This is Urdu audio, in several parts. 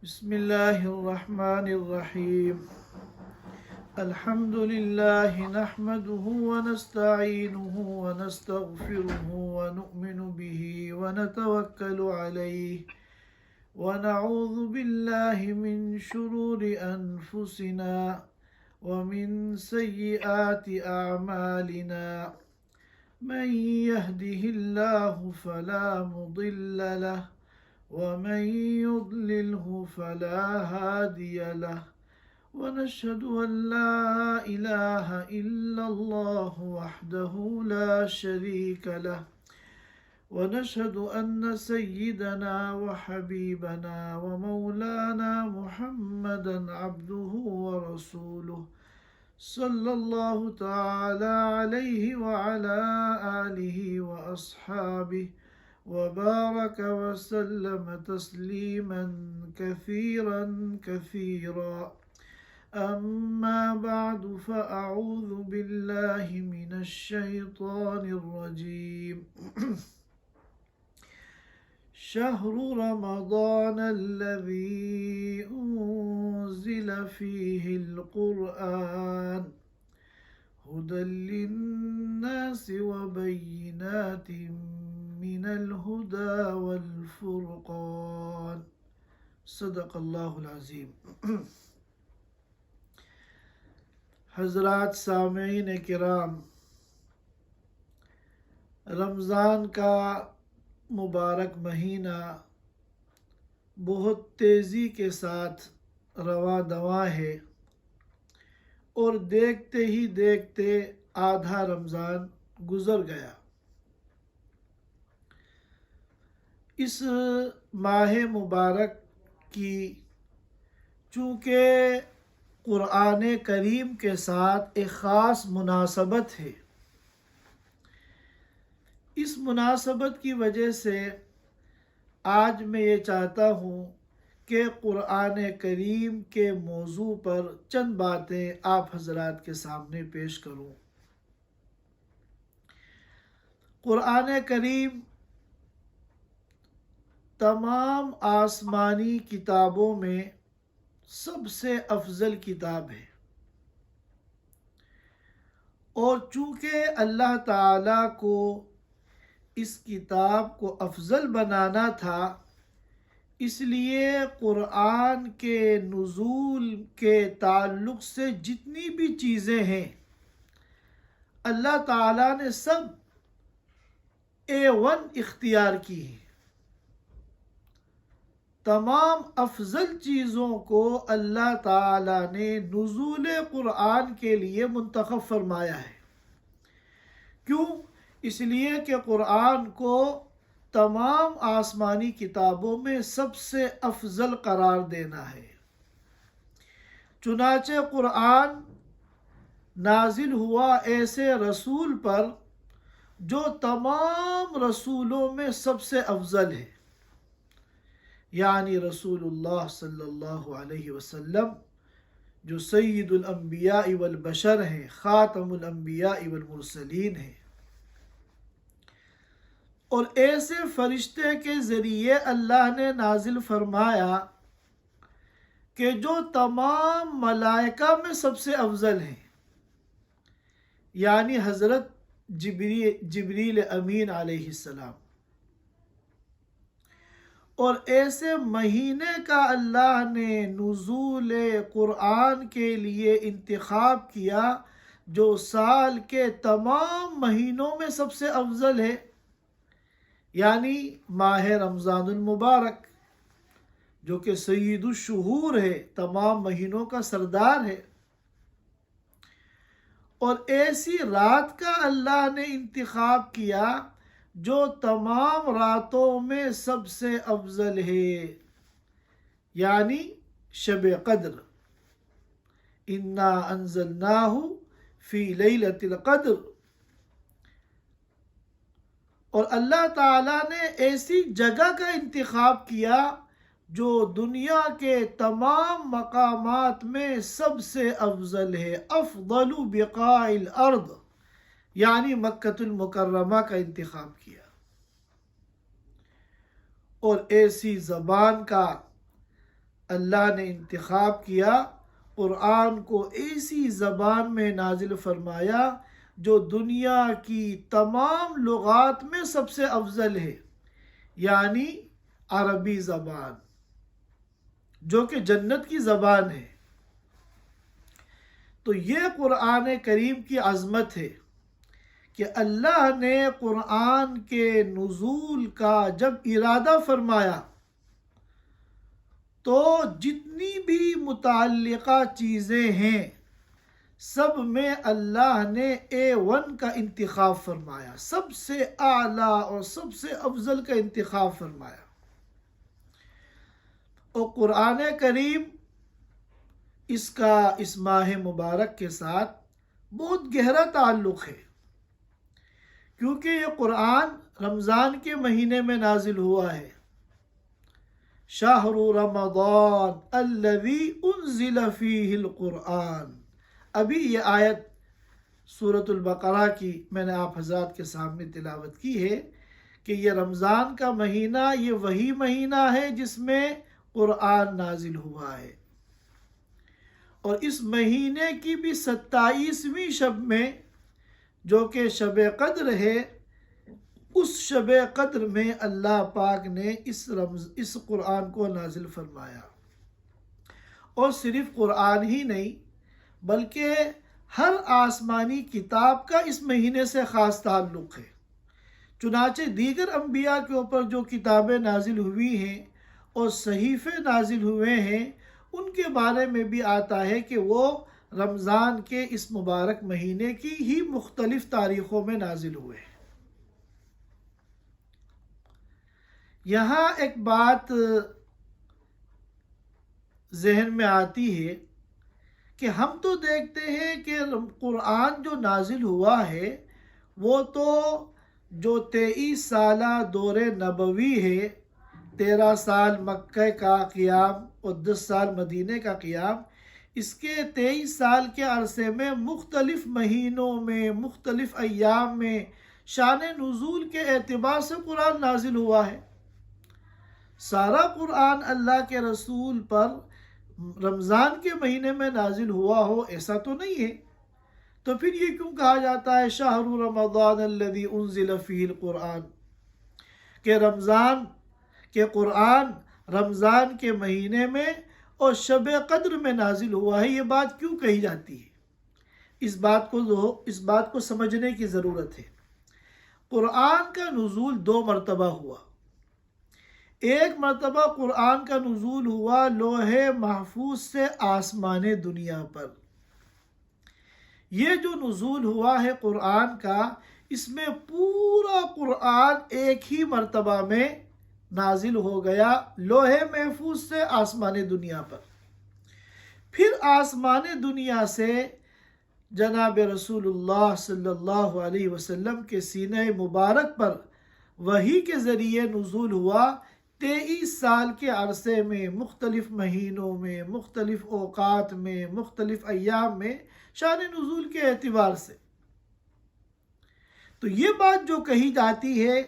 بسم الله الرحمن الرحيم. الحمد لله نحمده ونستعينه ونستغفره ونؤمن به ونتوكل عليه ونعوذ بالله من شرور أنفسنا ومن سيئات أعمالنا. من يهده الله فلا مضل له ومن يضلله فلا هادي له ونشهد أن لا إله إلا الله وحده لا شريك له ونشهد أن سيدنا وحبيبنا ومولانا محمدا عبده ورسوله صلى الله تعالى عليه وعلى آله وأصحابه وبارك وسلم تسليما كثيرا كثيرا. أما بعد فأعوذ بالله من الشيطان الرجيم. شهر رمضان الذي أنزل فيه القرآن هدى للناس وبينات من الهدى والفرقان. صدق اللہ العظیم. حضرات سامعین کرام، رمضان کا مبارک مہینہ بہت تیزی کے ساتھ رواں دواں ہے اور دیکھتے ہی دیکھتے آدھا رمضان گزر گیا. اس ماہ مبارک کی چونکہ قرآن کریم کے ساتھ ایک خاص مناسبت ہے، اس مناسبت کی وجہ سے آج میں یہ چاہتا ہوں کہ قرآن کریم کے موضوع پر چند باتیں آپ حضرات کے سامنے پیش کروں. قرآن کریم تمام آسمانی کتابوں میں سب سے افضل کتاب ہے، اور چونکہ اللہ تعالیٰ کو اس کتاب کو افضل بنانا تھا، اس لیے قرآن کے نزول کے تعلق سے جتنی بھی چیزیں ہیں اللہ تعالیٰ نے سب A1 اختیار کی ہیں. تمام افضل چیزوں کو اللہ تعالیٰ نے نزول قرآن کے لیے منتخب فرمایا ہے. کیوں؟ اس لیے کہ قرآن کو تمام آسمانی کتابوں میں سب سے افضل قرار دینا ہے. چنانچہ قرآن نازل ہوا ایسے رسول پر جو تمام رسولوں میں سب سے افضل ہے، یعنی رسول اللہ صلی اللہ علیہ وسلم جو سید الانبیاء والبشر ہیں، خاتم الانبیاء والمرسلین ہیں، اور ایسے فرشتے کے ذریعے اللہ نے نازل فرمایا کہ جو تمام ملائکہ میں سب سے افضل ہیں، یعنی حضرت جبریل امین علیہ السلام. اور ایسے مہینے کا اللہ نے نزول قرآن کے لیے انتخاب کیا جو سال کے تمام مہینوں میں سب سے افضل ہے، یعنی ماہ رمضان المبارک، جو کہ سید الشہور ہے، تمام مہینوں کا سردار ہے. اور ایسی رات کا اللہ نے انتخاب کیا جو تمام راتوں میں سب سے افضل ہے، یعنی شب قدر. انا انزلناہ فی لیلۃ القدر. اور اللہ تعالیٰ نے ایسی جگہ کا انتخاب کیا جو دنیا کے تمام مقامات میں سب سے افضل ہے. افضل بقاع الارض، یعنی مکۃ المکرمہ کا انتخاب کیا. اور ایسی زبان کا اللہ نے انتخاب کیا، قرآن کو ایسی زبان میں نازل فرمایا جو دنیا کی تمام لغات میں سب سے افضل ہے، یعنی عربی زبان، جو کہ جنت کی زبان ہے۔ تو یہ قرآن کریم کی عظمت ہے کہ اللہ نے قرآن کے نزول کا جب ارادہ فرمایا تو جتنی بھی متعلقہ چیزیں ہیں سب میں اللہ نے A1 کا انتخاب فرمایا، سب سے اعلیٰ اور سب سے افضل کا انتخاب فرمایا۔ اور قرآن کریم اس کا اس ماہ مبارک کے ساتھ بہت گہرا تعلق ہے، کیونکہ یہ قرآن رمضان کے مہینے میں نازل ہوا ہے۔ شہر رمضان الذی انزل فیہ القرآن، ابھی یہ آیت سورۃ البقرہ کی میں نے آپ حضرات کے سامنے تلاوت کی ہے کہ یہ رمضان کا مہینہ یہ وہی مہینہ ہے جس میں قرآن نازل ہوا ہے، اور اس مہینے کی بھی 27ویں شب میں جو کہ شب قدر ہے، اس شب قدر میں اللہ پاک نے اس قرآن کو نازل فرمایا۔ اور صرف قرآن ہی نہیں بلکہ ہر آسمانی کتاب کا اس مہینے سے خاص تعلق ہے۔ چنانچہ دیگر انبیاء کے اوپر جو کتابیں نازل ہوئی ہیں اور صحیفے نازل ہوئے ہیں، ان کے بارے میں بھی آتا ہے کہ وہ رمضان کے اس مبارک مہینے کی ہی مختلف تاریخوں میں نازل ہوئے ہیں۔ یہاں ایک بات ذہن میں آتی ہے کہ ہم تو دیکھتے ہیں کہ قرآن جو نازل ہوا ہے وہ تو جو 23 سالہ دور نبوی ہے، 13 سال مکہ کا قیام اور 10 سال مدینہ کا قیام، اس کے 23 سال کے عرصے میں مختلف مہینوں میں مختلف ایام میں شان نزول کے اعتبار سے قرآن نازل ہوا ہے۔ سارا قرآن اللہ کے رسول پر رمضان کے مہینے میں نازل ہوا ہو ایسا تو نہیں ہے، تو پھر یہ کیوں کہا جاتا ہے شہر رمضان الذی انزل فیہ القرآن، کہ رمضان کے قرآن رمضان کے مہینے میں اور شب قدر میں نازل ہوا ہے؟ یہ بات کیوں کہی جاتی ہے؟ اس بات کو سمجھنے کی ضرورت ہے۔ قرآن کا نزول 2 مرتبہ ہوا۔ ایک مرتبہ قرآن کا نزول ہوا لوح محفوظ سے آسمان دنیا پر۔ یہ جو نزول ہوا ہے قرآن کا، اس میں پورا قرآن ایک ہی مرتبہ میں نازل ہو گیا لوح محفوظ سے آسمان دنیا پر۔ پھر آسمان دنیا سے جناب رسول اللہ صلی اللہ علیہ وسلم کے سینہ مبارک پر وحی کے ذریعے نزول ہوا 23 سال کے عرصے میں، مختلف مہینوں میں، مختلف اوقات میں، مختلف ایام میں، شان نزول کے اعتبار سے۔ تو یہ بات جو کہی جاتی ہے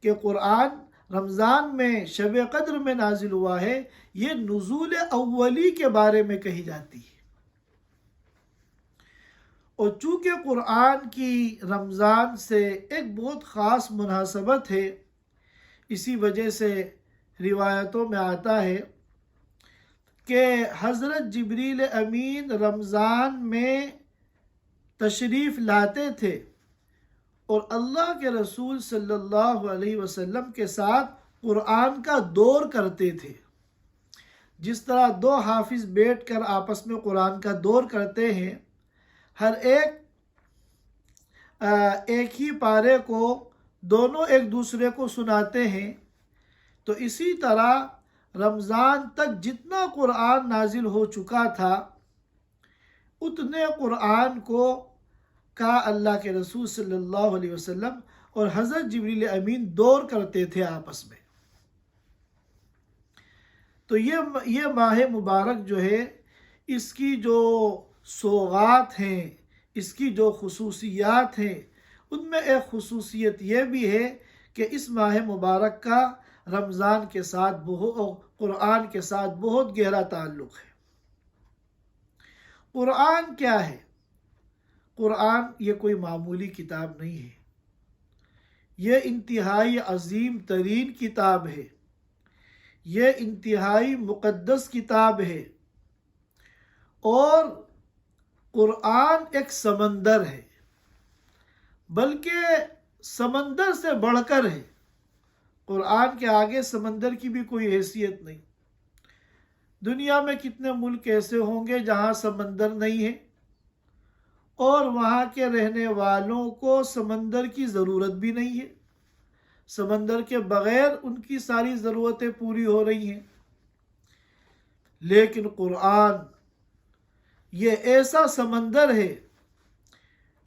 کہ قرآن رمضان میں شب قدر میں نازل ہوا ہے، یہ نزول اولی کے بارے میں کہی جاتی ہے۔ اور چونکہ قرآن کی رمضان سے ایک بہت خاص مناسبت ہے، اسی وجہ سے روایتوں میں آتا ہے کہ حضرت جبریل امین رمضان میں تشریف لاتے تھے اور اللہ کے رسول صلی اللہ علیہ وسلم کے ساتھ قرآن کا دور کرتے تھے۔ جس طرح 2 حافظ بیٹھ کر آپس میں قرآن کا دور کرتے ہیں، ہر ایک ہی پارے کو دونوں ایک دوسرے کو سناتے ہیں، تو اسی طرح رمضان تک جتنا قرآن نازل ہو چکا تھا اتنے قرآن کا اللہ کے رسول صلی اللہ علیہ وسلم اور حضرت جبریل امین دور کرتے تھے آپس میں۔ تو یہ ماہ مبارک جو ہے، اس کی جو سوغات ہیں، اس کی جو خصوصیات ہیں، ان میں ایک خصوصیت یہ بھی ہے کہ اس ماہ مبارک کا رمضان کے ساتھ قرآن کے ساتھ بہت گہرا تعلق ہے۔ قرآن کیا ہے؟ قرآن یہ کوئی معمولی کتاب نہیں ہے، یہ انتہائی عظیم ترین کتاب ہے، یہ انتہائی مقدس کتاب ہے، اور قرآن ایک سمندر ہے، بلکہ سمندر سے بڑھ کر ہے۔ قرآن کے آگے سمندر کی بھی کوئی حیثیت نہیں۔ دنیا میں کتنے ملک ایسے ہوں گے جہاں سمندر نہیں ہے، اور وہاں کے رہنے والوں کو سمندر کی ضرورت بھی نہیں ہے، سمندر کے بغیر ان کی ساری ضرورتیں پوری ہو رہی ہیں۔ لیکن قرآن یہ ایسا سمندر ہے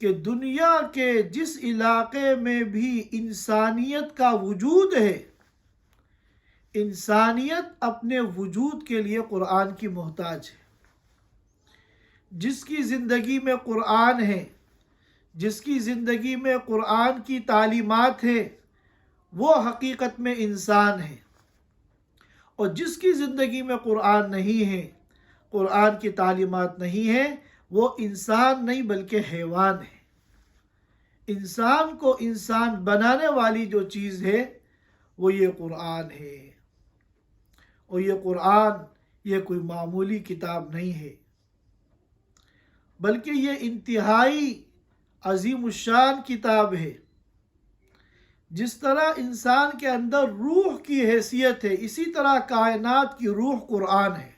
کہ دنیا کے جس علاقے میں بھی انسانیت کا وجود ہے، انسانیت اپنے وجود کے لیے قرآن کی محتاج ہے۔ جس کی زندگی میں قرآن ہے، جس کی زندگی میں قرآن کی تعلیمات ہے، وہ حقیقت میں انسان ہے، اور جس کی زندگی میں قرآن نہیں ہے، قرآن کی تعلیمات نہیں ہے، وہ انسان نہیں بلکہ حیوان ہے۔ انسان کو انسان بنانے والی جو چیز ہے وہ یہ قرآن ہے، اور یہ قرآن یہ کوئی معمولی کتاب نہیں ہے، بلکہ یہ انتہائی عظیم الشان کتاب ہے۔ جس طرح انسان کے اندر روح کی حیثیت ہے، اسی طرح کائنات کی روح قرآن ہے۔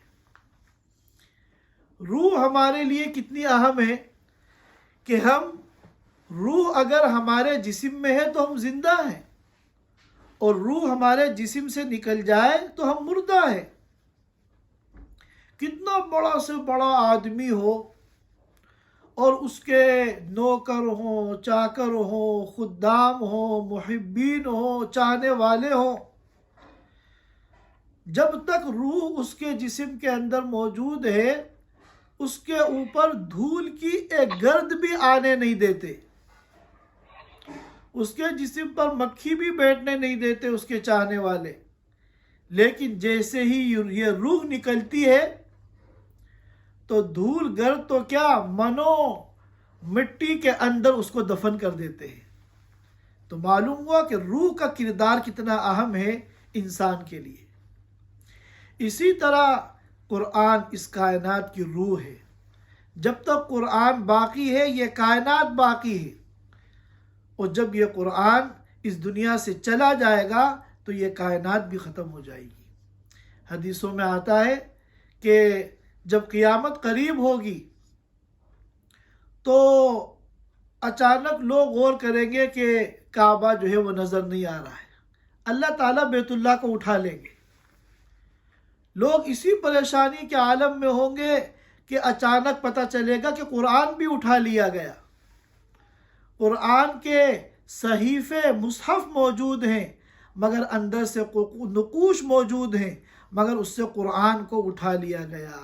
روح ہمارے لیے کتنی اہم ہے کہ روح اگر ہمارے جسم میں ہے تو ہم زندہ ہیں، اور روح ہمارے جسم سے نکل جائے تو ہم مردہ ہیں۔ کتنا بڑا سے بڑا آدمی ہو اور اس کے نوکر ہوں، چاکر ہوں، خدام ہوں، محبین ہوں، چاہنے والے ہوں، جب تک روح اس کے جسم کے اندر موجود ہے، اس کے اوپر دھول کی ایک گرد بھی آنے نہیں دیتے، اس کے جسم پر مکھی بھی بیٹھنے نہیں دیتے اس کے چاہنے والے۔ لیکن جیسے ہی یہ روح نکلتی ہے تو دھول گرد تو کیا، منو مٹی کے اندر اس کو دفن کر دیتے ہیں۔ تو معلوم ہوا کہ روح کا کردار کتنا اہم ہے انسان کے لیے۔ اسی طرح قرآن اس کائنات کی روح ہے۔ جب تک قرآن باقی ہے یہ کائنات باقی ہے، اور جب یہ قرآن اس دنیا سے چلا جائے گا تو یہ کائنات بھی ختم ہو جائے گی۔ حدیثوں میں آتا ہے کہ جب قیامت قریب ہوگی تو اچانک لوگ غور کریں گے کہ کعبہ جو ہے وہ نظر نہیں آ رہا ہے، اللہ تعالیٰ بیت اللہ کو اٹھا لیں گے۔ لوگ اسی پریشانی کے عالم میں ہوں گے کہ اچانک پتہ چلے گا کہ قرآن بھی اٹھا لیا گیا۔ قرآن کے صحیفے مصحف موجود ہیں، مگر اندر سے نقوش موجود ہیں، مگر اس سے قرآن کو اٹھا لیا گیا۔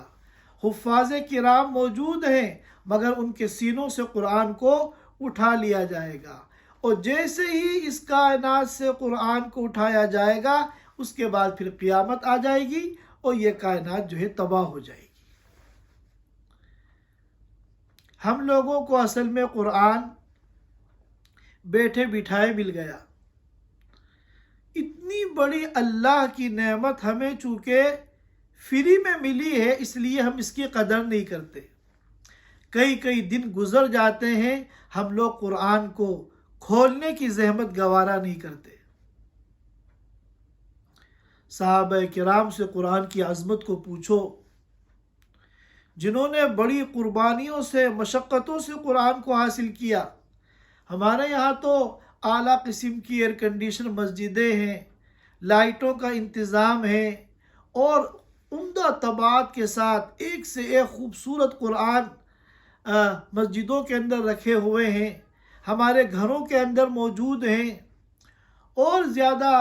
حفاظ کرام موجود ہیں، مگر ان کے سینوں سے قرآن کو اٹھا لیا جائے گا، اور جیسے ہی اس کائنات سے قرآن کو اٹھایا جائے گا اس کے بعد پھر قیامت آ جائے گی اور یہ کائنات جو ہے تباہ ہو جائے گی۔ ہم لوگوں کو اصل میں قرآن بیٹھے بٹھائے مل گیا۔ اتنی بڑی اللہ کی نعمت ہمیں چونکہ فری میں ملی ہے، اس لیے ہم اس کی قدر نہیں کرتے۔ کئی دن گزر جاتے ہیں، ہم لوگ قرآن کو کھولنے کی زحمت گوارا نہیں کرتے۔ صحابہ کرام سے قرآن کی عظمت کو پوچھو، جنہوں نے بڑی قربانیوں سے، مشقتوں سے قرآن کو حاصل کیا۔ ہمارے یہاں تو اعلیٰ قسم کی ایئر کنڈیشن مسجدیں ہیں، لائٹوں کا انتظام ہے، اور عمدہ طباعت کے ساتھ ایک سے ایک خوبصورت قرآن مسجدوں کے اندر رکھے ہوئے ہیں، ہمارے گھروں کے اندر موجود ہیں۔ اور زیادہ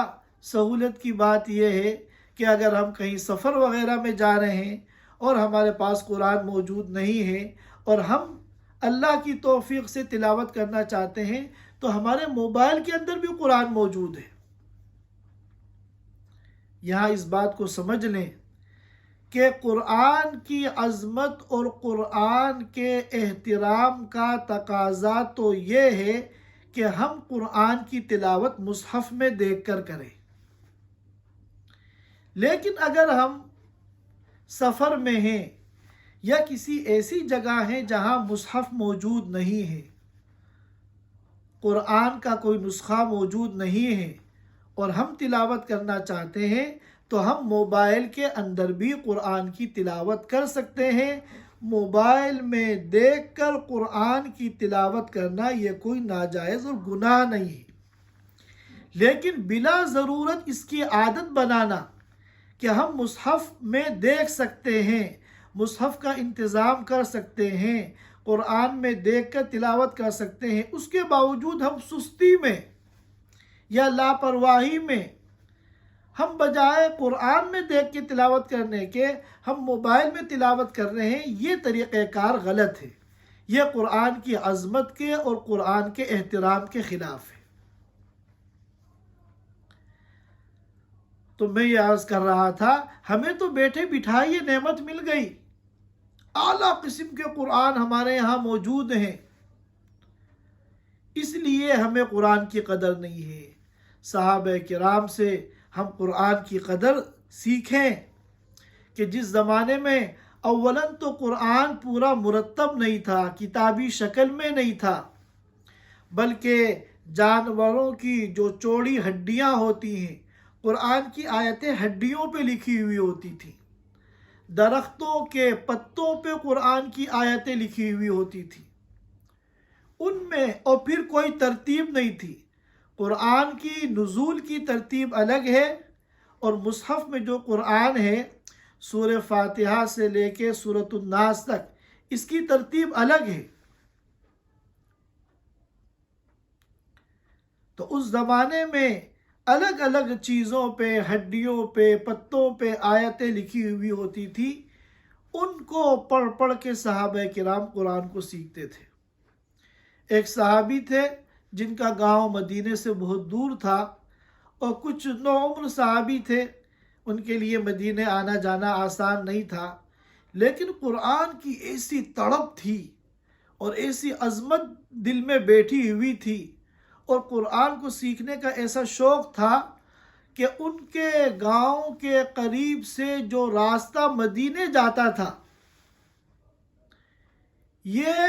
سہولت کی بات یہ ہے کہ اگر ہم کہیں سفر وغیرہ میں جا رہے ہیں اور ہمارے پاس قرآن موجود نہیں ہے اور ہم اللہ کی توفیق سے تلاوت کرنا چاہتے ہیں تو ہمارے موبائل کے اندر بھی قرآن موجود ہے۔ یہاں اس بات کو سمجھ لیں کہ قرآن کی عظمت اور قرآن کے احترام کا تقاضا تو یہ ہے کہ ہم قرآن کی تلاوت مصحف میں دیکھ کر کریں، لیکن اگر ہم سفر میں ہیں یا کسی ایسی جگہ ہیں جہاں مصحف موجود نہیں ہے، قرآن کا کوئی نسخہ موجود نہیں ہے اور ہم تلاوت کرنا چاہتے ہیں، تو ہم موبائل کے اندر بھی قرآن کی تلاوت کر سکتے ہیں۔ موبائل میں دیکھ کر قرآن کی تلاوت کرنا یہ کوئی ناجائز اور گناہ نہیں ہے، لیکن بلا ضرورت اس کی عادت بنانا کہ ہم مصحف میں دیکھ سکتے ہیں، مصحف کا انتظام کر سکتے ہیں، قرآن میں دیکھ کر تلاوت کر سکتے ہیں، اس کے باوجود ہم سستی میں یا لاپرواہی میں ہم بجائے قرآن میں دیکھ کے تلاوت کرنے کے ہم موبائل میں تلاوت کر رہے ہیں، یہ طریقہ کار غلط ہے، یہ قرآن کی عظمت کے اور قرآن کے احترام کے خلاف ہے۔ تو میں یہ عرض کر رہا تھا، ہمیں تو بیٹھے بٹھائے یہ نعمت مل گئی، اعلیٰ قسم کے قرآن ہمارے یہاں موجود ہیں، اس لیے ہمیں قرآن کی قدر نہیں ہے۔ صحابہ کرام سے ہم قرآن کی قدر سیکھیں کہ جس زمانے میں اولاً تو قرآن پورا مرتب نہیں تھا، کتابی شکل میں نہیں تھا، بلکہ جانوروں کی جو چوڑی ہڈیاں ہوتی ہیں، قرآن کی آیتیں ہڈیوں پہ لکھی ہوئی ہوتی تھیں، درختوں کے پتوں پہ قرآن کی آیتیں لکھی ہوئی ہوتی تھیں، ان میں اور پھر کوئی ترتیب نہیں تھی۔ قرآن کی نزول کی ترتیب الگ ہے، اور مصحف میں جو قرآن ہے سورہ فاتحہ سے لے کے سورۃ الناس تک، اس کی ترتیب الگ ہے۔ تو اس زمانے میں الگ الگ چیزوں پہ، ہڈیوں پہ، پتوں پہ آیتیں لکھی ہوئی ہوتی تھی، ان کو پڑھ پڑھ کے صحابہ کرام قرآن کو سیکھتے تھے۔ ایک صحابی تھے جن کا گاؤں مدینے سے بہت دور تھا، اور کچھ نوعمر صحابی تھے، ان کے لیے مدینے آنا جانا آسان نہیں تھا، لیکن قرآن کی ایسی تڑپ تھی اور ایسی عظمت دل میں بیٹھی ہوئی تھی، اور قرآن کو سیکھنے کا ایسا شوق تھا کہ ان کے گاؤں کے قریب سے جو راستہ مدینے جاتا تھا، یہ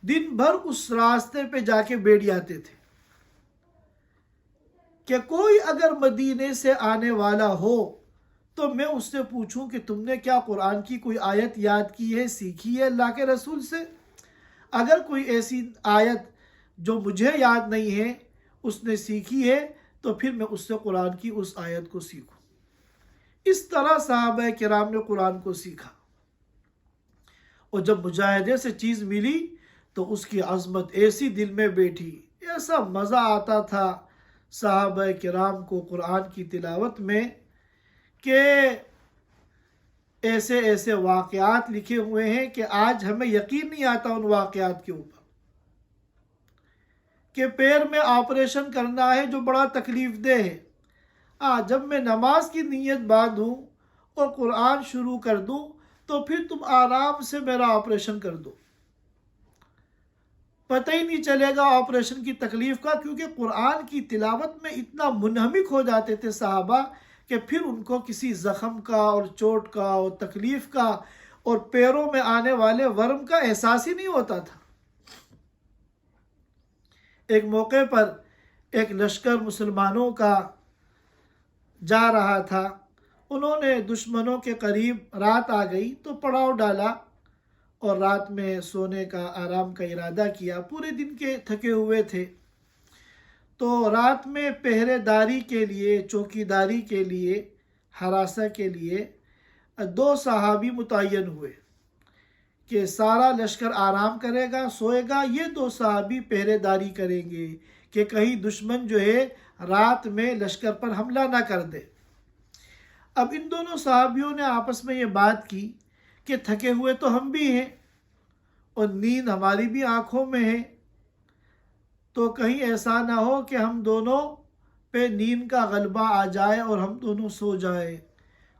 دن بھر اس راستے پہ جا کے بیٹھ جاتے تھے کہ کوئی اگر مدینے سے آنے والا ہو تو میں اس سے پوچھوں کہ تم نے کیا قرآن کی کوئی آیت یاد کی ہے، سیکھی ہے اللہ کے رسول سے؟ اگر کوئی ایسی آیت جو مجھے یاد نہیں ہے اس نے سیکھی ہے تو پھر میں اس سے قرآن کی اس آیت کو سیکھوں۔ اس طرح صحابہ کرام نے قرآن کو سیکھا، اور جب مجاہدے سے چیز ملی تو اس کی عظمت ایسی دل میں بیٹھی، ایسا مزہ آتا تھا صحابہ کرام کو قرآن کی تلاوت میں کہ ایسے ایسے واقعات لکھے ہوئے ہیں کہ آج ہمیں یقین نہیں آتا ان واقعات کے اوپر، کہ پیر میں آپریشن کرنا ہے جو بڑا تکلیف دہ ہے، جب میں نماز کی نیت باندھوں اور قرآن شروع کر دوں تو پھر تم آرام سے میرا آپریشن کر دو، پتہ ہی نہیں چلے گا آپریشن کی تکلیف کا، کیونکہ قرآن کی تلاوت میں اتنا منہمک ہو جاتے تھے صحابہ کہ پھر ان کو کسی زخم کا اور چوٹ کا اور تکلیف کا اور پیروں میں آنے والے ورم کا احساس ہی نہیں ہوتا تھا۔ ایک موقع پر ایک لشکر مسلمانوں کا جا رہا تھا، انہوں نے دشمنوں کے قریب رات آ گئی تو پڑاؤ ڈالا اور رات میں سونے کا آرام کا ارادہ کیا، پورے دن کے تھکے ہوئے تھے، تو رات میں پہرے داری کے لیے، چوکی داری کے لیے، حراسہ کے لیے 2 صحابی متعین ہوئے کہ سارا لشکر آرام کرے گا، سوئے گا، یہ 2 صحابی پہرے داری کریں گے کہ کہیں دشمن جو ہے رات میں لشکر پر حملہ نہ کر دے۔ اب ان دونوں صحابیوں نے آپس میں یہ بات کی کہ تھکے ہوئے تو ہم بھی ہیں اور نیند ہماری بھی آنکھوں میں ہے، تو کہیں ایسا نہ ہو کہ ہم دونوں پہ نیند کا غلبہ آ جائے اور ہم دونوں سو جائیں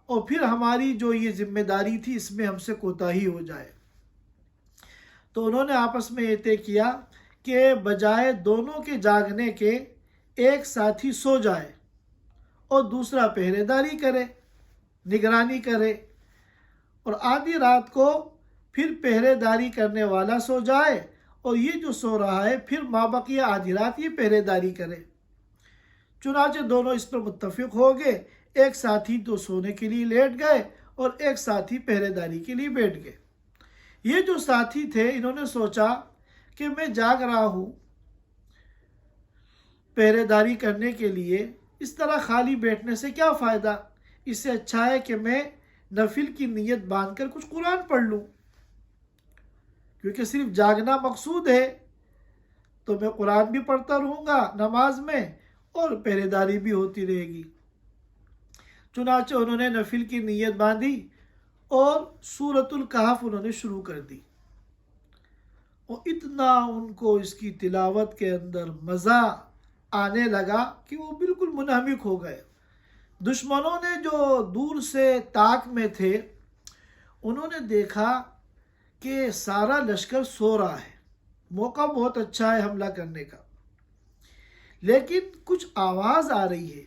اور پھر ہماری جو یہ ذمہ داری تھی اس میں ہم سے کوتاہی ہو جائے۔ تو انہوں نے آپس میں یہ طے کیا کہ بجائے دونوں کے جاگنے کے ایک ساتھی سو جائے اور دوسرا پہرے داری کرے، نگرانی کرے، اور آدھی رات کو پھر پہرے داری کرنے والا سو جائے اور یہ جو سو رہا ہے پھر مابقیہ آدھی رات یہ پہرے داری کرے۔ چنانچہ دونوں اس پر متفق ہو گئے، ایک ساتھی تو سونے کے لیے لیٹ گئے اور ایک ساتھی پہرے داری کے لیے بیٹھ گئے۔ یہ جو ساتھی تھے انہوں نے سوچا کہ میں جاگ رہا ہوں پہرے داری کرنے کے لیے، اس طرح خالی بیٹھنے سے کیا فائدہ، اس سے اچھا ہے کہ میں نفل کی نیت باندھ کر کچھ قرآن پڑھ لوں، کیونکہ صرف جاگنا مقصود ہے تو میں قرآن بھی پڑھتا رہوں گا نماز میں اور پہرے داری بھی ہوتی رہے گی۔ چنانچہ انہوں نے نفل کی نیت باندھی اور سورۃ الکہف انہوں نے شروع کر دی، اور اتنا ان کو اس کی تلاوت کے اندر مزہ آنے لگا کہ وہ بالکل منہمک ہو گئے۔ دشمنوں نے جو دور سے طاق میں تھے انہوں نے دیکھا کہ سارا لشکر سو رہا ہے، موقع بہت اچھا ہے حملہ کرنے کا، لیکن کچھ آواز آ رہی ہے،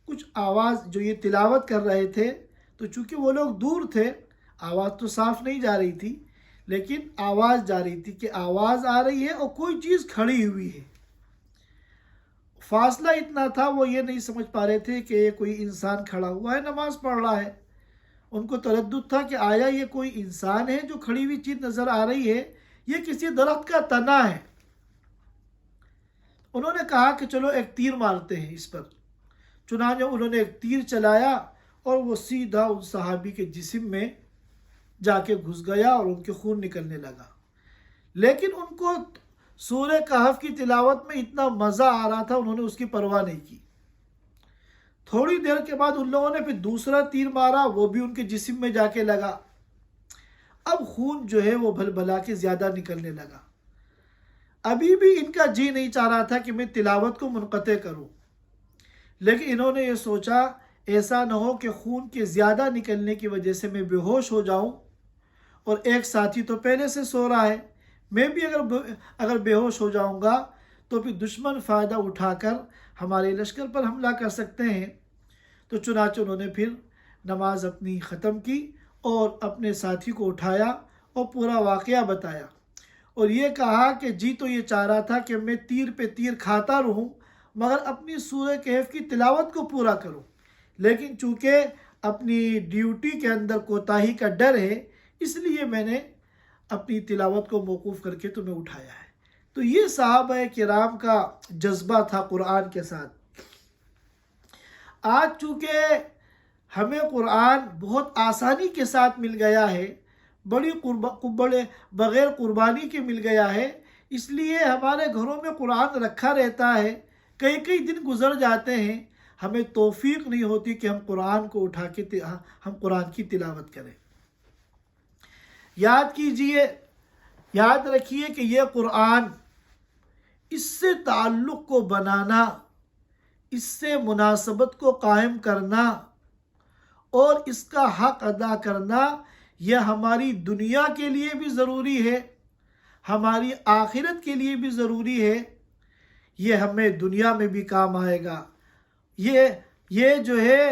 کچھ آواز جو یہ تلاوت کر رہے تھے، تو چونکہ وہ لوگ دور تھے آواز تو صاف نہیں جا رہی تھی، لیکن آواز جا رہی تھی کہ آواز آ رہی ہے اور کوئی چیز کھڑی ہوئی ہے۔ فاصلہ اتنا تھا وہ یہ نہیں سمجھ پا رہے تھے کہ یہ کوئی انسان کھڑا ہوا ہے نماز پڑھ رہا ہے، ان کو تردد تھا کہ آیا یہ کوئی انسان ہے جو کھڑی ہوئی چیز نظر آ رہی ہے، یہ کسی درخت کا تنا ہے۔ انہوں نے کہا کہ چلو ایک تیر مارتے ہیں اس پر۔ چنانچہ انہوں نے ایک تیر چلایا اور وہ سیدھا ان صحابی کے جسم میں جا کے گھس گیا اور ان کے خون نکلنے لگا۔ لیکن ان کو سورہ کہف کی تلاوت میں اتنا مزہ آ رہا تھا انہوں نے اس کی پرواہ نہیں کی۔ تھوڑی دیر کے بعد ان لوگوں نے پھر دوسرا تیر مارا، وہ بھی ان کے جسم میں جا کے لگا۔ اب خون جو ہے وہ بھل بھلا کے زیادہ نکلنے لگا۔ ابھی بھی ان کا جی نہیں چاہ رہا تھا کہ میں تلاوت کو منقطع کروں، لیکن انہوں نے یہ سوچا ایسا نہ ہو کہ خون کے زیادہ نکلنے کی وجہ سے میں بے ہوش ہو جاؤں، اور ایک ساتھی تو پہلے سے سو رہا ہے، میں بھی اگر بے ہوش ہو جاؤں گا تو پھر دشمن فائدہ اٹھا کر ہمارے لشکر پر حملہ کر سکتے ہیں۔ تو چنانچہ انہوں نے پھر نماز اپنی ختم کی اور اپنے ساتھی کو اٹھایا اور پورا واقعہ بتایا، اور یہ کہا کہ جی تو یہ چاہ رہا تھا کہ میں تیر پہ تیر کھاتا رہوں مگر اپنی سورہ کہف کی تلاوت کو پورا کروں، لیکن چونکہ اپنی ڈیوٹی کے اندر کوتاہی کا ڈر ہے اس لیے میں نے اپنی تلاوت کو موقوف کر کے تمہیں اٹھایا ہے۔ تو یہ صحابہ کرام کا جذبہ تھا قرآن کے ساتھ۔ آج چونکہ ہمیں قرآن بہت آسانی کے ساتھ مل گیا ہے، بڑے بغیر قربانی کے مل گیا ہے، اس لیے ہمارے گھروں میں قرآن رکھا رہتا ہے، کئی دن گزر جاتے ہیں، ہمیں توفیق نہیں ہوتی کہ ہم قرآن کو اٹھا کے ہم قرآن کی تلاوت کریں۔ یاد کیجئے، یاد رکھیے کہ یہ قرآن، اس سے تعلق کو بنانا، اس سے مناسبت کو قائم کرنا اور اس کا حق ادا کرنا، یہ ہماری دنیا کے لیے بھی ضروری ہے، ہماری آخرت کے لیے بھی ضروری ہے، یہ ہمیں دنیا میں بھی کام آئے گا، یہ جو ہے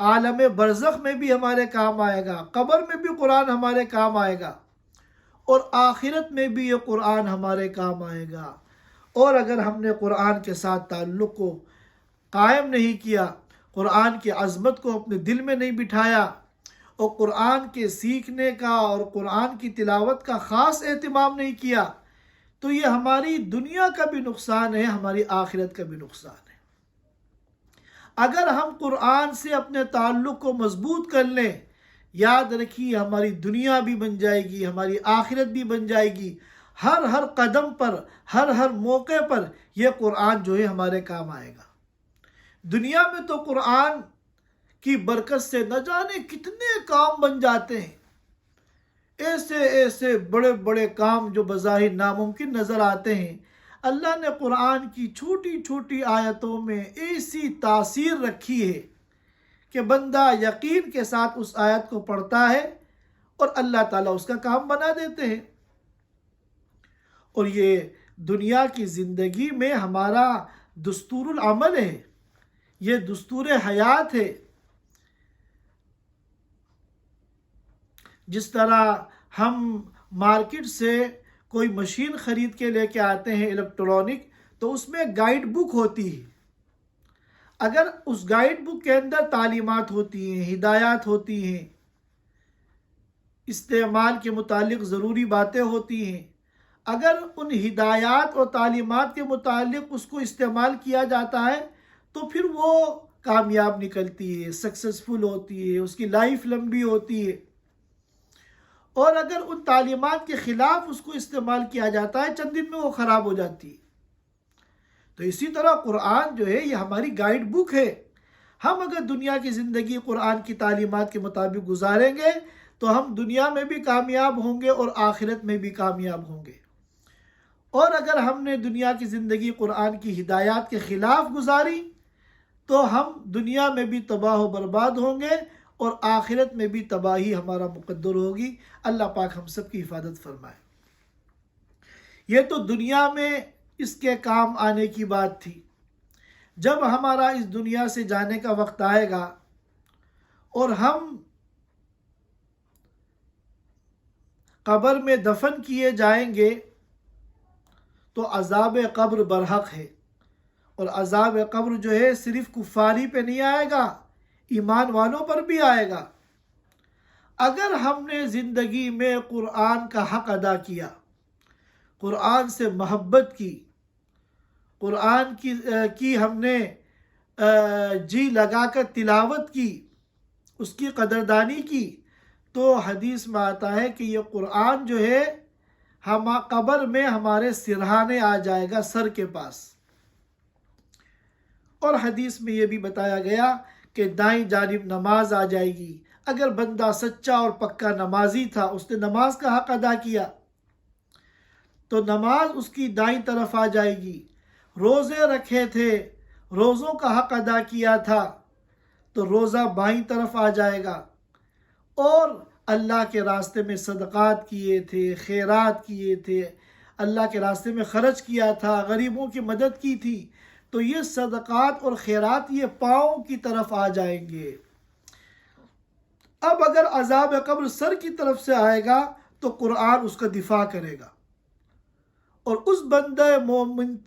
عالم برزخ میں بھی ہمارے کام آئے گا، قبر میں بھی قرآن ہمارے کام آئے گا، اور آخرت میں بھی یہ قرآن ہمارے کام آئے گا۔ اور اگر ہم نے قرآن کے ساتھ تعلق کو قائم نہیں کیا، قرآن کی عظمت کو اپنے دل میں نہیں بٹھایا، اور قرآن کے سیکھنے کا اور قرآن کی تلاوت کا خاص اہتمام نہیں کیا، تو یہ ہماری دنیا کا بھی نقصان ہے، ہماری آخرت کا بھی نقصان ہے۔ اگر ہم قرآن سے اپنے تعلق کو مضبوط کر لیں، یاد رکھیے ہماری دنیا بھی بن جائے گی، ہماری آخرت بھی بن جائے گی، ہر قدم پر، ہر موقع پر یہ قرآن جو ہے ہمارے کام آئے گا۔ دنیا میں تو قرآن کی برکت سے نہ جانے کتنے کام بن جاتے ہیں، ایسے بڑے کام جو بظاہر ناممکن نظر آتے ہیں، اللہ نے قرآن کی چھوٹی چھوٹی آیتوں میں ایسی تاثیر رکھی ہے کہ بندہ یقین کے ساتھ اس آیت کو پڑھتا ہے اور اللہ تعالیٰ اس کا کام بنا دیتے ہیں۔ اور یہ دنیا کی زندگی میں ہمارا دستور العمل ہے، یہ دستور حیات ہے۔ جس طرح ہم مارکیٹ سے کوئی مشین خرید کے لے کے آتے ہیں الیکٹرانک، تو اس میں گائیڈ بک ہوتی ہے۔ اگر اس گائیڈ بک کے اندر تعلیمات ہوتی ہیں، ہدایات ہوتی ہیں، استعمال کے متعلق ضروری باتیں ہوتی ہیں، اگر ان ہدایات اور تعلیمات کے متعلق اس کو استعمال کیا جاتا ہے تو پھر وہ کامیاب نکلتی ہے، سکسیسفل ہوتی ہے، اس کی لائف لمبی ہوتی ہے۔ اور اگر ان تعلیمات کے خلاف اس کو استعمال کیا جاتا ہے، چند دن میں وہ خراب ہو جاتی ہے۔ تو اسی طرح قرآن جو ہے یہ ہماری گائیڈ بک ہے۔ ہم اگر دنیا کی زندگی قرآن کی تعلیمات کے مطابق گزاریں گے تو ہم دنیا میں بھی کامیاب ہوں گے اور آخرت میں بھی کامیاب ہوں گے۔ اور اگر ہم نے دنیا کی زندگی قرآن کی ہدایات کے خلاف گزاری تو ہم دنیا میں بھی تباہ و برباد ہوں گے اور آخرت میں بھی تباہی ہمارا مقدر ہوگی۔ اللہ پاک ہم سب کی حفاظت فرمائے۔ یہ تو دنیا میں اس کے کام آنے کی بات تھی۔ جب ہمارا اس دنیا سے جانے کا وقت آئے گا اور ہم قبر میں دفن کیے جائیں گے تو عذاب قبر برحق ہے۔ اور عذاب قبر جو ہے صرف کفاری پہ نہیں آئے گا، ایمان والوں پر بھی آئے گا۔ اگر ہم نے زندگی میں قرآن کا حق ادا کیا، قرآن سے محبت کی، قرآن کی ہم نے جی لگا کر تلاوت کی، اس کی قدردانی کی، تو حدیث میں آتا ہے کہ یہ قرآن جو ہے ہم قبر میں ہمارے سرہانے آ جائے گا، سر کے پاس۔ اور حدیث میں یہ بھی بتایا گیا کہ دائیں جانب نماز آ جائے گی۔ اگر بندہ سچا اور پکا نمازی تھا، اس نے نماز کا حق ادا کیا تو نماز اس کی دائیں طرف آ جائے گی۔ روزے رکھے تھے، روزوں کا حق ادا کیا تھا تو روزہ بائیں طرف آ جائے گا۔ اور اللہ کے راستے میں صدقات کیے تھے، خیرات کیے تھے، اللہ کے راستے میں خرچ کیا تھا، غریبوں کی مدد کی تھی، تو یہ صدقات اور خیرات یہ پاؤں کی طرف آ جائیں گے۔ اب اگر عذاب قبر سر کی طرف سے آئے گا تو قرآن اس کا دفاع کرے گا اور اس بندہ مومن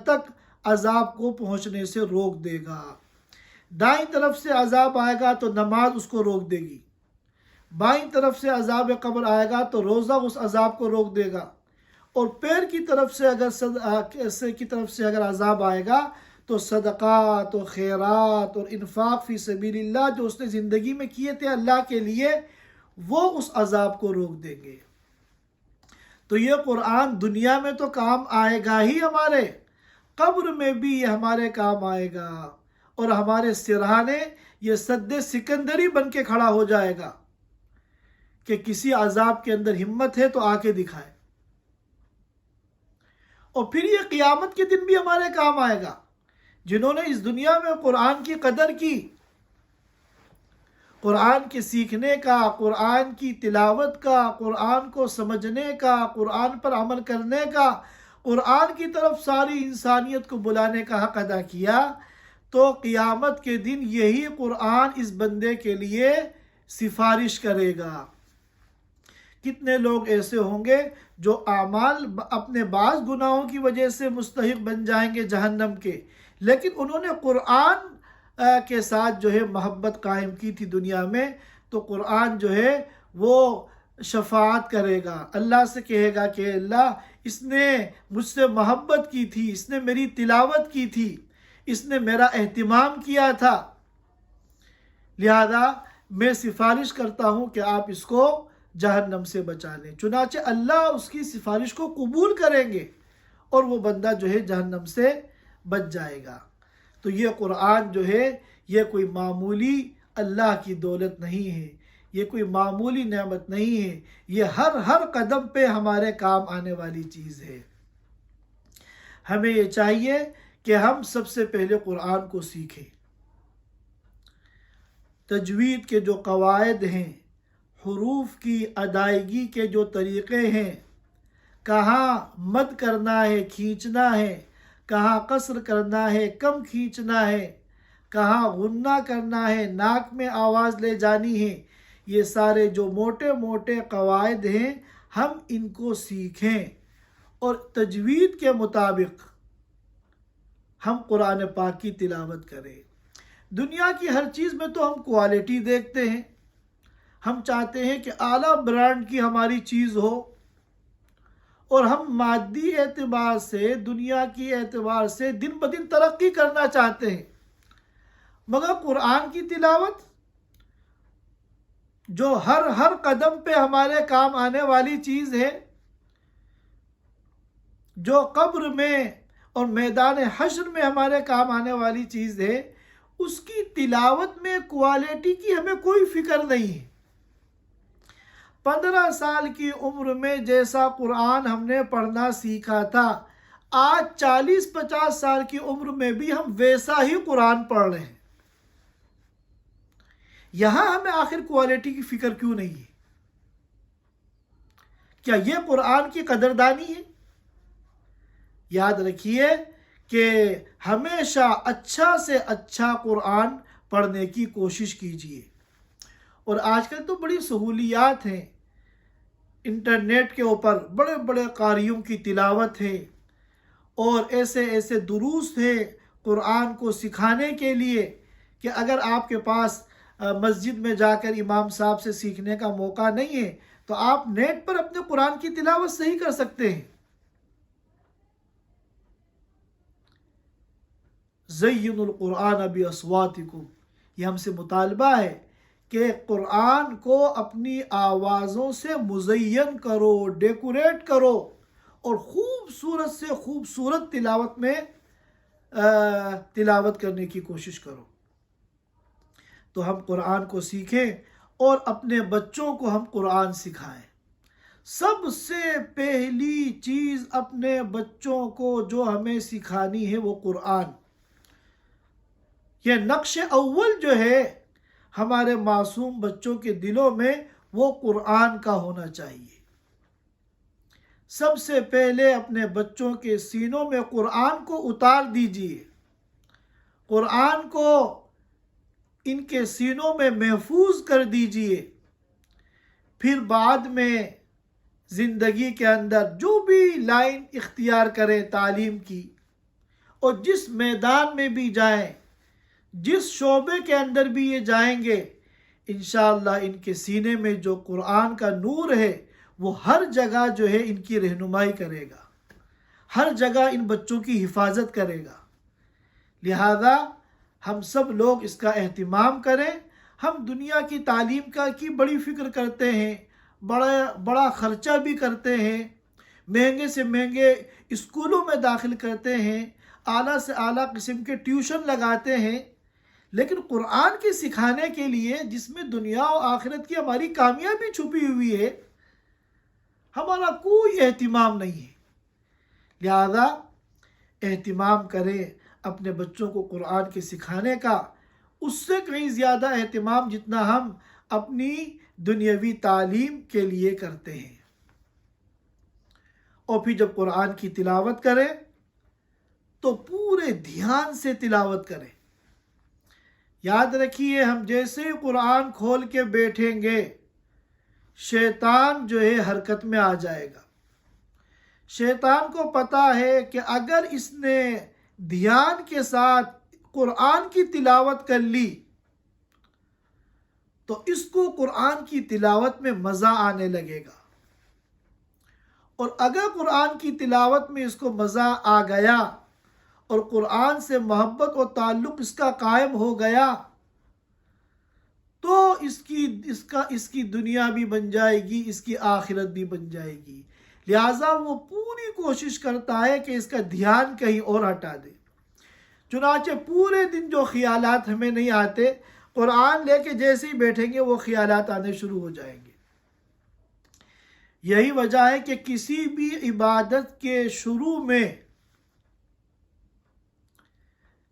تک عذاب کو پہنچنے سے روک دے گا۔ دائیں طرف سے عذاب آئے گا تو نماز اس کو روک دے گی، بائیں طرف سے عذاب قبر آئے گا تو روزہ اس عذاب کو روک دے گا، اور پیر کی طرف سے اگر عذاب آئے گا تو صدقات اور خیرات اور انفاق فی سبیل اللہ جو اس نے زندگی میں کیے تھے اللہ کے لیے، وہ اس عذاب کو روک دیں گے۔ تو یہ قرآن دنیا میں تو کام آئے گا ہی، ہمارے قبر میں بھی یہ ہمارے کام آئے گا، اور ہمارے سرہانے یہ سد سکندری بن کے کھڑا ہو جائے گا کہ کسی عذاب کے اندر ہمت ہے تو آ کے دکھائے۔ اور پھر یہ قیامت کے دن بھی ہمارے کام آئے گا۔ جنہوں نے اس دنیا میں قرآن کی قدر کی، قرآن کے سیکھنے کا، قرآن کی تلاوت کا، قرآن کو سمجھنے کا، قرآن پر عمل کرنے کا، قرآن کی طرف ساری انسانیت کو بلانے کا حق ادا کیا، تو قیامت کے دن یہی قرآن اس بندے کے لیے سفارش کرے گا۔ کتنے لوگ ایسے ہوں گے جو اعمال اپنے بعض گناہوں کی وجہ سے مستحق بن جائیں گے جہنم کے، لیکن انہوں نے قرآن کے ساتھ جو ہے محبت قائم کی تھی دنیا میں، تو قرآن جو ہے وہ شفاعت کرے گا، اللہ سے کہے گا کہ اللہ اس نے مجھ سے محبت کی تھی، اس نے میری تلاوت کی تھی، اس نے میرا اہتمام کیا تھا، لہذا میں سفارش کرتا ہوں کہ آپ اس کو جہنم سے بچا لیں۔ چنانچہ اللہ اس کی سفارش کو قبول کریں گے اور وہ بندہ جو ہے جہنم سے بچ جائے گا۔ تو یہ قرآن جو ہے یہ کوئی معمولی اللہ کی دولت نہیں ہے، یہ کوئی معمولی نعمت نہیں ہے، یہ ہر قدم پہ ہمارے کام آنے والی چیز ہے۔ ہمیں یہ چاہیے کہ ہم سب سے پہلے قرآن کو سیکھیں۔ تجوید کے جو قواعد ہیں، حروف کی ادائیگی کے جو طریقے ہیں، کہاں مد کرنا ہے کھینچنا ہے، کہاں قصر کرنا ہے کم کھینچنا ہے، کہاں غنہ کرنا ہے ناک میں آواز لے جانی ہے، یہ سارے جو موٹے موٹے قواعد ہیں ہم ان کو سیکھیں اور تجوید کے مطابق ہم قرآن پاک کی تلاوت کریں۔ دنیا کی ہر چیز میں تو ہم کوالٹی دیکھتے ہیں، ہم چاہتے ہیں کہ اعلیٰ برانڈ کی ہماری چیز ہو، اور ہم مادی اعتبار سے، دنیا کی اعتبار سے دن بدن ترقی کرنا چاہتے ہیں، مگر قرآن کی تلاوت جو ہر قدم پہ ہمارے کام آنے والی چیز ہے، جو قبر میں اور میدان حشر میں ہمارے کام آنے والی چیز ہے، اس کی تلاوت میں کوالٹی کی ہمیں کوئی فکر نہیں ہے۔ 15 سال کی عمر میں جیسا قرآن ہم نے پڑھنا سیکھا تھا، آج 40-50 سال کی عمر میں بھی ہم ویسا ہی قرآن پڑھ رہے ہیں۔ یہاں ہمیں آخر کوالٹی کی فکر کیوں نہیں ہے؟ کیا یہ قرآن کی قدردانی ہے؟ یاد رکھیے کہ ہمیشہ اچھا سے اچھا قرآن پڑھنے کی کوشش کیجیے۔ اور آج کل تو بڑی سہولیات ہیں، انٹرنیٹ کے اوپر بڑے بڑے قاریوں کی تلاوت ہے، اور ایسے ایسے دروس ہیں قرآن کو سکھانے کے لیے کہ اگر آپ کے پاس مسجد میں جا کر امام صاحب سے سیکھنے کا موقع نہیں ہے تو آپ نیٹ پر اپنے قرآن کی تلاوت صحیح کر سکتے ہیں۔ زین القرآن باصواتکم، یہ ہم سے مطالبہ ہے کہ قرآن کو اپنی آوازوں سے مزین کرو، ڈیکوریٹ کرو، اور خوبصورت سے خوبصورت تلاوت میں تلاوت کرنے کی کوشش کرو۔ تو ہم قرآن کو سیکھیں اور اپنے بچوں کو ہم قرآن سکھائیں۔ سب سے پہلی چیز اپنے بچوں کو جو ہمیں سکھانی ہے وہ قرآن۔ یہ نقش اول جو ہے ہمارے معصوم بچوں کے دلوں میں، وہ قرآن کا ہونا چاہیے۔ سب سے پہلے اپنے بچوں کے سینوں میں قرآن کو اتار دیجیے، قرآن کو ان کے سینوں میں محفوظ کر دیجیے۔ پھر بعد میں زندگی کے اندر جو بھی لائن اختیار کریں تعلیم کی، اور جس میدان میں بھی جائیں، جس شعبے کے اندر بھی یہ جائیں گے، انشاءاللہ ان کے سینے میں جو قرآن کا نور ہے وہ ہر جگہ جو ہے ان کی رہنمائی کرے گا، ہر جگہ ان بچوں کی حفاظت کرے گا۔ لہذا ہم سب لوگ اس کا اہتمام کریں۔ ہم دنیا کی تعلیم کی بڑی فکر کرتے ہیں، بڑا خرچہ بھی کرتے ہیں، مہنگے سے مہنگے اسکولوں میں داخل کرتے ہیں، اعلیٰ سے اعلیٰ قسم کے ٹیوشن لگاتے ہیں، لیکن قرآن کے سکھانے کے لیے جس میں دنیا و آخرت کی ہماری کامیابی چھپی ہوئی ہے، ہمارا کوئی اہتمام نہیں ہے۔ لہذا اہتمام کریں اپنے بچوں کو قرآن کے سکھانے کا، اس سے کہیں زیادہ اہتمام جتنا ہم اپنی دنیاوی تعلیم کے لیے کرتے ہیں۔ اور پھر جب قرآن کی تلاوت کریں تو پورے دھیان سے تلاوت کریں۔ یاد رکھیے، ہم جیسے ہی قرآن کھول کے بیٹھیں گے، شیطان جو ہے حرکت میں آ جائے گا۔ شیطان کو پتا ہے کہ اگر اس نے دھیان کے ساتھ قرآن کی تلاوت کر لی تو اس کو قرآن کی تلاوت میں مزہ آنے لگے گا، اور اگر قرآن کی تلاوت میں اس کو مزہ آ گیا اور قرآن سے محبت و تعلق اس کا قائم ہو گیا تو اس کی دنیا بھی بن جائے گی، اس کی آخرت بھی بن جائے گی۔ لہٰذا وہ پوری کوشش کرتا ہے کہ اس کا دھیان کہیں اور ہٹا دے۔ چنانچہ پورے دن جو خیالات ہمیں نہیں آتے، قرآن لے کے جیسے ہی بیٹھیں گے وہ خیالات آنے شروع ہو جائیں گے۔ یہی وجہ ہے کہ کسی بھی عبادت کے شروع میں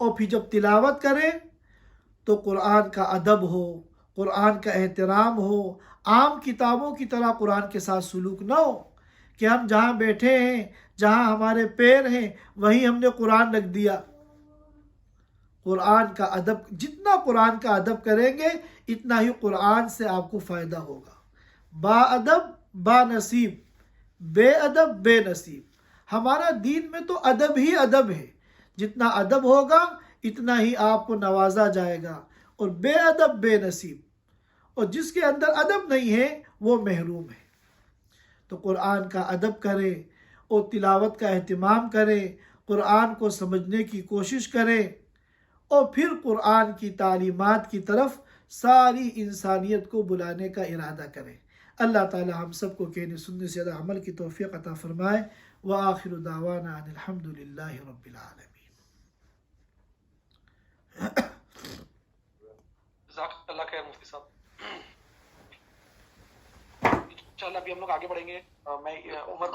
اور پھر جب تلاوت کریں تو قرآن کا ادب ہو، قرآن کا احترام ہو، عام کتابوں کی طرح قرآن کے ساتھ سلوک نہ ہو کہ ہم جہاں بیٹھے ہیں، جہاں ہمارے پیر ہیں، وہیں ہم نے قرآن رکھ دیا۔ قرآن کا ادب، جتنا قرآن کا ادب کریں گے اتنا ہی قرآن سے آپ کو فائدہ ہوگا۔ با ادب با نصیب، بے ادب بے نصیب۔ ہمارا دین میں تو ادب ہی ادب ہے، جتنا ادب ہوگا اتنا ہی آپ کو نوازا جائے گا، اور بے ادب بے نصیب، اور جس کے اندر ادب نہیں ہے وہ محروم ہے۔ تو قرآن کا ادب کریں اور تلاوت کا اہتمام کریں، قرآن کو سمجھنے کی کوشش کریں، اور پھر قرآن کی تعلیمات کی طرف ساری انسانیت کو بلانے کا ارادہ کریں۔ اللہ تعالی ہم سب کو کہنے سننے سے زیادہ عمل کی توفیق عطا فرمائے۔ وآخر دعوانا ان الحمد للہ رب العالمین۔ جزاک اللہ خیر مفتی صاحب۔ انشاءاللہ ابھی ہم لوگ آگے بڑھیں گے۔ میں عمر